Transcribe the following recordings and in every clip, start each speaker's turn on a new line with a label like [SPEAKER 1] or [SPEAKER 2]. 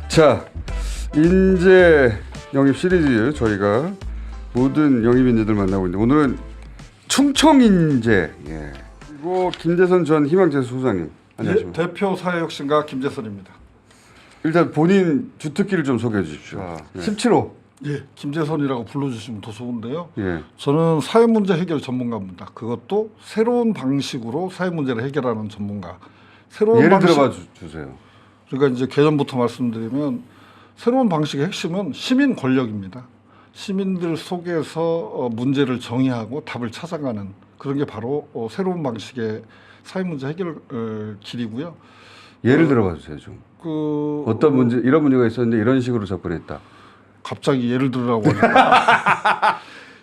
[SPEAKER 1] 자, 인재 영입 시리즈 저희가 모든 영입 인재들 만나고 있는데 오늘은 충청 인재. 예. 그리고 김재선 전 희망재수 소장님. 안녕하십니까.
[SPEAKER 2] 대표 사회혁신가 김재선입니다.
[SPEAKER 1] 일단 본인 주특기를 좀 소개해 주십시오. 예. 17호.
[SPEAKER 2] 예, 김재선이라고 불러주시면 더 좋은데요.
[SPEAKER 1] 예.
[SPEAKER 2] 저는 사회문제 해결 전문가입니다. 그것도 새로운 방식으로 사회문제를 해결하는 전문가. 새로운
[SPEAKER 1] 예를
[SPEAKER 2] 방식,
[SPEAKER 1] 들어봐 주세요.
[SPEAKER 2] 그러니까 이제 개념부터 말씀드리면 새로운 방식의 핵심은 시민 권력입니다. 시민들 속에서 문제를 정의하고 답을 찾아가는 그런 게 바로 새로운 방식의 사회문제 해결 길이고요.
[SPEAKER 1] 예를 들어봐 주세요 좀. 어떤 문제, 이런 문제가 있었는데 이런 식으로 접근했다.
[SPEAKER 2] 갑자기 예를 들으라고 하니까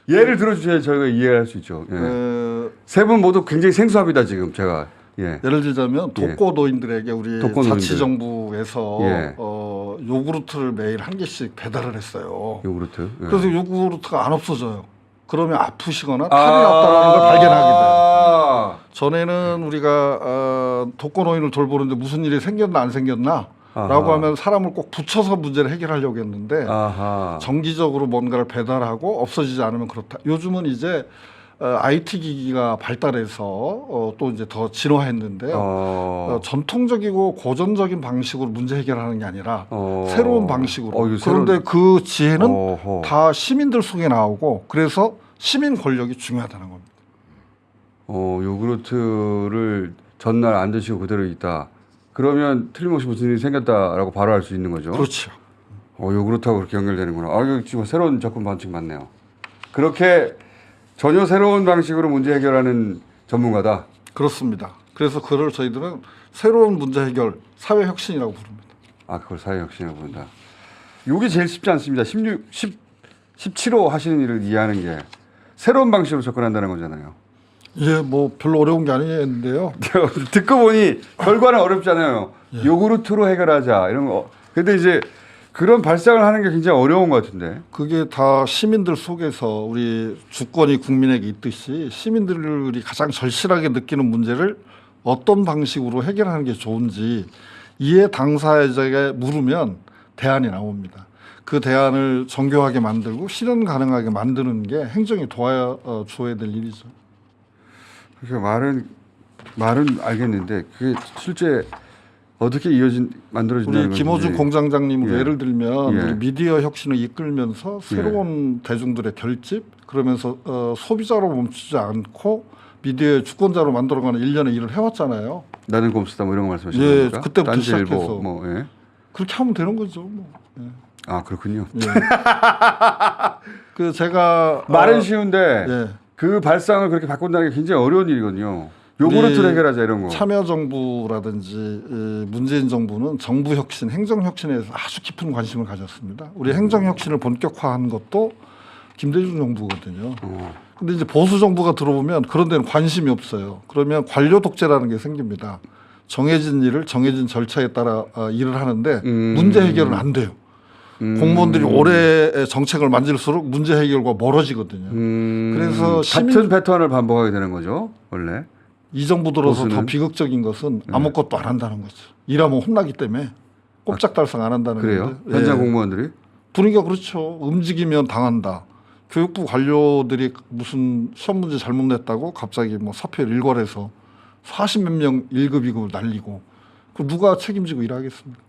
[SPEAKER 1] 예를 들어주셔야 저희가 이해할 수 있죠. 예. 세 분 모두 굉장히 생소합니다 지금 제가. 예.
[SPEAKER 2] 예를 들자면 독거노인들에게 우리
[SPEAKER 1] 독거노인들.
[SPEAKER 2] 자치정부에서
[SPEAKER 1] 예.
[SPEAKER 2] 요구르트를 매일 한 개씩 배달을 했어요.
[SPEAKER 1] 요구르트. 예.
[SPEAKER 2] 그래서 요구르트가 안 없어져요. 그러면 아프시거나 탈이 났다는 걸 발견하게 돼요. 전에는 우리가 독거노인을 돌보는데 무슨 일이 생겼나 안 생겼나 라고 하면 사람을 꼭 붙여서 문제를 해결하려고 했는데 정기적으로 뭔가를 배달하고 없어지지 않으면 그렇다. 요즘은 이제 IT 기기가 발달해서 또 이제 더 진화했는데요. 전통적이고 고전적인 방식으로 문제 해결하는 게 아니라 새로운 방식으로. 그런데 그 지혜는 다 시민들 속에 나오고 그래서 시민 권력이 중요하다는 겁니다.
[SPEAKER 1] 요구르트를 전날 안 드시고 그대로 있다. 그러면 틀림없이 무슨 일이 생겼다라고 바로 알 수 있는 거죠.
[SPEAKER 2] 그렇죠.
[SPEAKER 1] 요구르트하고 그렇게 연결되는구나. 이거 지금 새로운 접근 방식 맞네요. 그렇게 전혀 새로운 방식으로 문제 해결하는 전문가다.
[SPEAKER 2] 그렇습니다. 그래서 그걸 저희들은 새로운 문제 해결, 사회 혁신이라고 부릅니다.
[SPEAKER 1] 그걸 사회 혁신이라고 부른다. 이게 제일 쉽지 않습니다. 17호 하시는 일을 이해하는 게 새로운 방식으로 접근한다는 거잖아요.
[SPEAKER 2] 예, 뭐 별로 어려운 게 아니었는데요.
[SPEAKER 1] 듣고 보니 결과는 어렵잖아요. 요구르트로 해결하자 이런 거. 근데 이제 그런 발상을 하는 게 굉장히 어려운 것 같은데.
[SPEAKER 2] 그게 다 시민들 속에서 우리 주권이 국민에게 있듯이 시민들이 가장 절실하게 느끼는 문제를 어떤 방식으로 해결하는 게 좋은지 이해 당사자에게 물으면 대안이 나옵니다. 그 대안을 정교하게 만들고 실현 가능하게 만드는 게 행정이 도와줘야 될 일이죠.
[SPEAKER 1] 그러니까 말은 알겠는데 그게 실제 어떻게 만들어진다는
[SPEAKER 2] 우리 김호중 공장장님으로 예를 들면
[SPEAKER 1] 예.
[SPEAKER 2] 우리 미디어 혁신을 이끌면서 새로운 대중들의 결집 그러면서 소비자로 멈추지 않고 미디어의 주권자로 만들어가는 일련의 일을 해왔잖아요.
[SPEAKER 1] 나는 곰스타 뭐 이런 거 말씀하시는
[SPEAKER 2] 예,
[SPEAKER 1] 겁니까?
[SPEAKER 2] 그때부터
[SPEAKER 1] 딴지일보
[SPEAKER 2] 시작해서
[SPEAKER 1] 뭐, 예.
[SPEAKER 2] 그렇게 하면 되는 거죠. 뭐. 예.
[SPEAKER 1] 그렇군요.
[SPEAKER 2] 예. 그 제가
[SPEAKER 1] 말은 쉬운데
[SPEAKER 2] 예.
[SPEAKER 1] 그 발상을 그렇게 바꾼다는 게 굉장히 어려운 일이거든요. 요구르트를 해결하자 이런 거.
[SPEAKER 2] 참여정부라든지 문재인 정부는 정부 혁신, 행정 혁신에 대해서 아주 깊은 관심을 가졌습니다. 우리 행정 혁신을 본격화한 것도 김대중 정부거든요. 근데 이제 보수 정부가 들어오면 그런 데는 관심이 없어요. 그러면 관료 독재라는 게 생깁니다. 정해진 일을 정해진 절차에 따라 일을 하는데 문제 해결은 안 돼요. 공무원들이 오래 정책을 만질수록 문제 해결과 멀어지거든요. 그래서
[SPEAKER 1] 같은 패턴을 반복하게 되는 거죠, 원래.
[SPEAKER 2] 이 정부 들어서
[SPEAKER 1] 보수는?
[SPEAKER 2] 더 비극적인 것은 아무것도 안 한다는 거죠. 일하면 혼나기 때문에 꼼짝달싹 안 한다는
[SPEAKER 1] 그래요?
[SPEAKER 2] 건데.
[SPEAKER 1] 현장 공무원들이?
[SPEAKER 2] 분위기가 그렇죠. 움직이면 당한다. 교육부 관료들이 무슨 시험 문제 잘못 냈다고 갑자기 뭐 사표를 일괄해서 40몇 명 1급 2급을 날리고 그 누가 책임지고 일하겠습니까?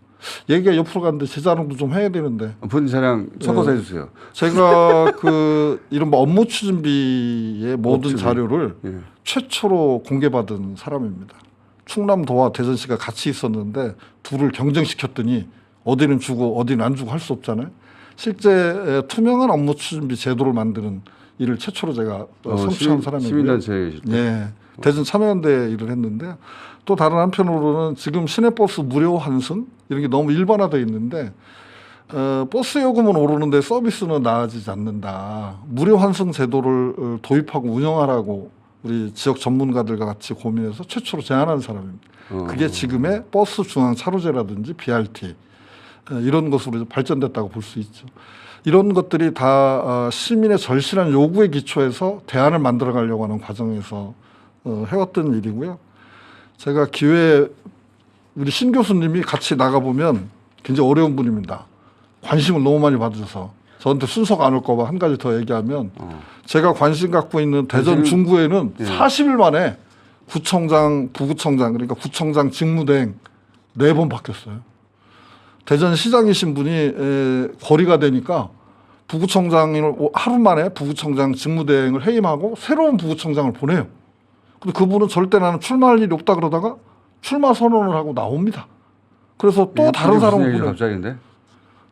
[SPEAKER 2] 얘기가 옆으로 가는데 제 자랑도 좀 해야 되는데.
[SPEAKER 1] 본인 자랑 섞어서 해주세요.
[SPEAKER 2] 제가 그 이른바 업무 추진비의 모든 자료를 최초로 공개받은 사람입니다. 충남도와 대전시가 같이 있었는데 둘을 경쟁시켰더니 어디는 주고 어디는 안 주고 할 수 없잖아요. 실제 투명한 업무 추진비 제도를 만드는 일을 최초로 제가 성취한 사람이고요.
[SPEAKER 1] 시민단체에 계실 때.
[SPEAKER 2] 예, 대전 참여연대 일을 했는데 또 다른 한편으로는 지금 시내버스 무료 환승 이런 게 너무 일반화되어 있는데 버스 요금은 오르는데 서비스는 나아지지 않는다. 무료 환승 제도를 도입하고 운영하라고 우리 지역 전문가들과 같이 고민해서 최초로 제안한 사람입니다. 그게 지금의 버스 중앙 차로제라든지 BRT 이런 것으로 발전됐다고 볼 수 있죠. 이런 것들이 다 시민의 절실한 요구에 기초해서 대안을 만들어 가려고 하는 과정에서 해왔던 일이고요. 제가 기회에 우리 신 교수님이 같이 나가보면 굉장히 어려운 분입니다. 관심을 너무 많이 받으셔서 저한테 순서가 안 올까 봐 한 가지 더 얘기하면 제가 관심 갖고 있는 대전 중구에는 40일 만에 구청장, 부구청장 그러니까 구청장 직무대행 4번 바뀌었어요. 대전시장이신 분이 거리가 되니까 부구청장을 하루 만에 부구청장 직무대행을 해임하고 새로운 부구청장을 보내요. 근데 그분은 절대 나는 출마할 일이 없다 그러다가 출마 선언을 하고 나옵니다. 그래서 또 다른 사람을 보내요.
[SPEAKER 1] 갑자기인데?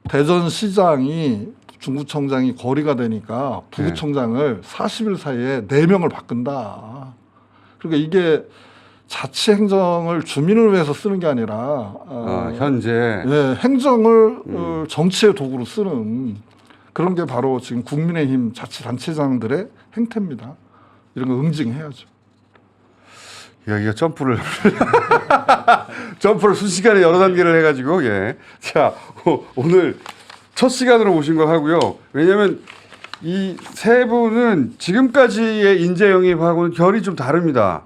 [SPEAKER 2] 대전시장이 중구청장이 거리가 되니까 부구청장을 40일 사이에 4명을 바꾼다. 그러니까 이게 자치 행정을 주민을 위해서 쓰는 게 아니라
[SPEAKER 1] 현재
[SPEAKER 2] 행정을 정치의 도구로 쓰는 그런 게 바로 지금 국민의힘 자치단체장들의 행태입니다. 이런 거 응징해야죠.
[SPEAKER 1] 여기가 점프를 순식간에 여러 단계를 해가지고 자 오늘 첫 시간으로 오신 거 하고요. 왜냐하면 이 세 분은 지금까지의 인재 영입하고는 결이 좀 다릅니다.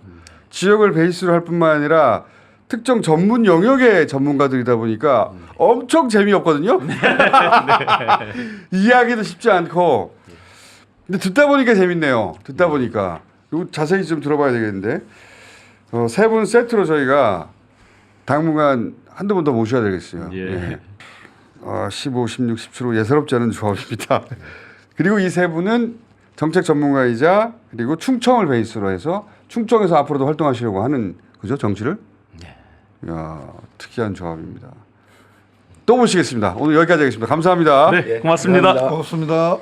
[SPEAKER 1] 지역을 베이스로 할 뿐만 아니라 특정 전문 영역의 전문가들이다 보니까 엄청 재미없거든요. 이해하기도 쉽지 않고. 근데 듣다 보니까 재밌네요. 듣다 보니까. 이거 자세히 좀 들어봐야 되겠는데. 세 분 세트로 저희가 당분간 한두 번 더 모셔야 되겠어요. 15, 16, 17호 예사롭지 않은 조합입니다. 그리고 이 세 분은 정책 전문가이자 그리고 충청을 베이스로 해서 충청에서 앞으로도 활동하시려고 하는 그죠 정치를? 이야, 특이한 조합입니다. 또 모시겠습니다. 오늘 여기까지 하겠습니다. 감사합니다.
[SPEAKER 3] 네, 고맙습니다.
[SPEAKER 2] 고맙습니다.